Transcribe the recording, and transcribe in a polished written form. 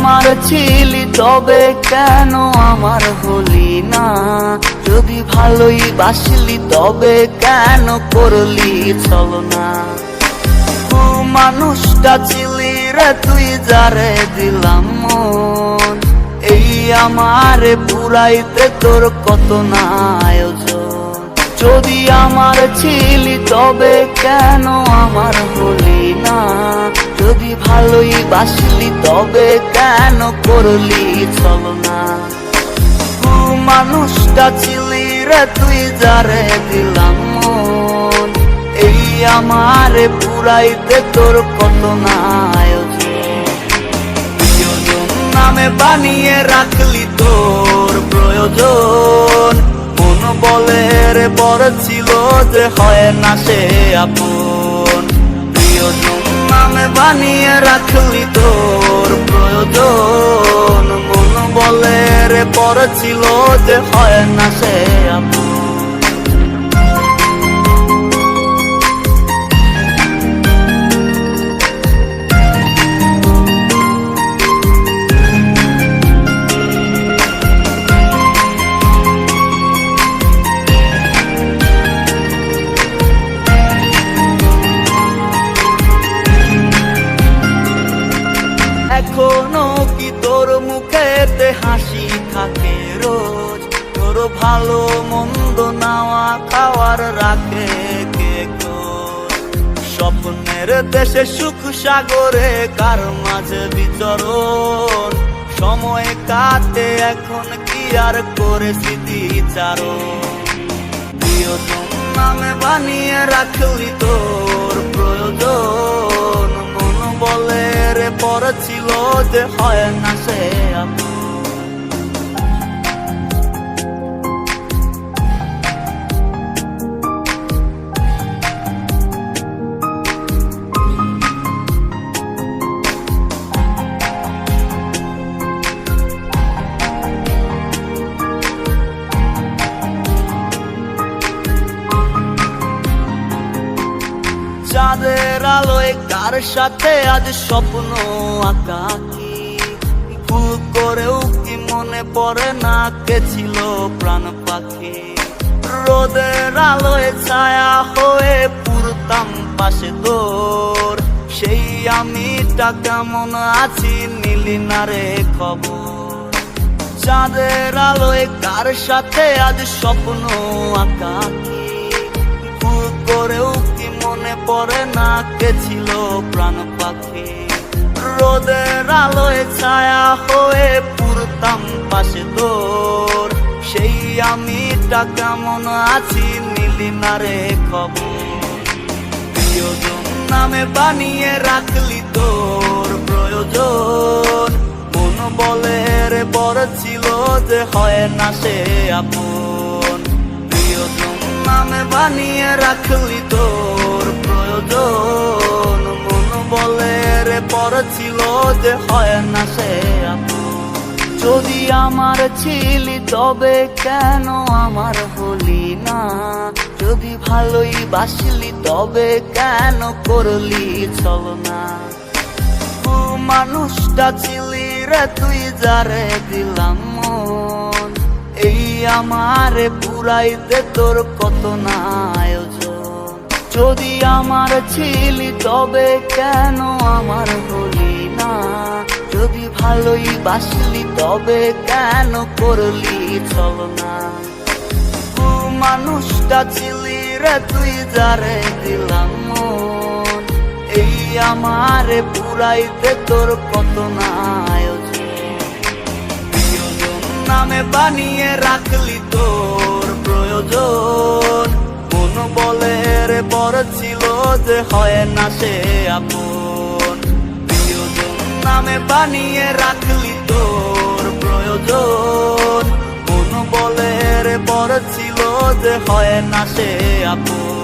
আমার ছিলি তবে কেন আমার হলি না? যদি ভালোই বাসলি তবে কেন করলি ছলনা? মানুষটা ছিলি রে তুই যারে দিলাম মন, এই আমারে পুরাইতে তোর কত না আয়োজন। যদি আমার ছিলি তবে কেন আমার হলি না? যদি ভালোই বাসলি তবে কেন করলি ছলনা? মানুষটা ছিলি রে তুই যারে দিলাম মন, এই আমারে পুরাইতে তোর কত না আয়োজন। প্রিয়জন নামে বানিয়ে রাখলি তোর প্রয়োজন, মন বলে রে বড় ছিল যে হয় না সে আপন। প্রিয়জন নামে বানিয়ে রাখলি তোর প্রয়োজন, মন বলে রে বড় ছিল যে হয় না সে আপন। এখনো কি তোর মুখেতে হাসি থাকে রোজ? তোর ভালো মন্দ নাওয়া খাওয়ার রাখে কে খোঁজ? স্বপ্নের দেশে সুখ সাগরে কার মাঝে বিচরণ, সময় কাটে এখন কি আর করে স্মৃতিচারণ। প্রিয়জন নামে বানিয়ে রাখলি তোর প্রয়োজন, মন বলে রে পর ছিল যে হয় না সে আপন। চাঁদের আলোয় কার সাথে আজ স্বপ্ন আঁকাকি, ভুল করেও কি মনে পড়ে না কে ছিল প্রাণ পাখি? রোদের আলোয় ছায়া হয়ে পুরতাম পাশে তোর, সেই আমিটা কেমন আছি নিলি না রে খবর। চাঁদের আলোয় কার সাথে আজ স্বপ্ন আঁকাকি, ভুল করেও কি মনে পড়ে না কে ছিল প্রাণ পাখি? রোদের আলোয় ছায়া হয়ে পুরতাম পাশে তোর, সেই আমিটা কেমন আছি নিলি না রে খবর। প্রিয়জন নামে বানিয়ে রাখলি তোর প্রয়োজন, মন বলে রে বড় ছিল যে হয় না সে আপন। প্রিয়জন নামে বানিয়ে রাখলি তোর প্রয়োজন, মন বলে রে পর ছিল যে হয় না সে আপন। যদি আমার ছিলি তবে কেন আমার হলি না? যদি ভালোই বাসলি তবে কেন করলি ছলনা? মানুষটা ছিলি রে তুই যারে দিলাম মন, এই আমারে পুরাইতে তোর কত না আয়োজন। যদি আমার ছিলি তবে কেন আমার হলি না? যদি ভালোই বাসলি তবে কেন করলি ছলনা? মানুষটা ছিলি রে তুই যারে দিলাম মন, এই আমারে পুরাইতে তোর কত না আয়োজন। প্রিয়জন নামে বানিয়ে রাখলি তোর প্রয়োজন, মন বলে রে বড় ছিল যে হয় না সে আপন। প্রিয়জন নামে বানিয়ে রাখলি তোর প্রয়োজন, মন বলে রে বড় ছিল যে হয় না সে আপন।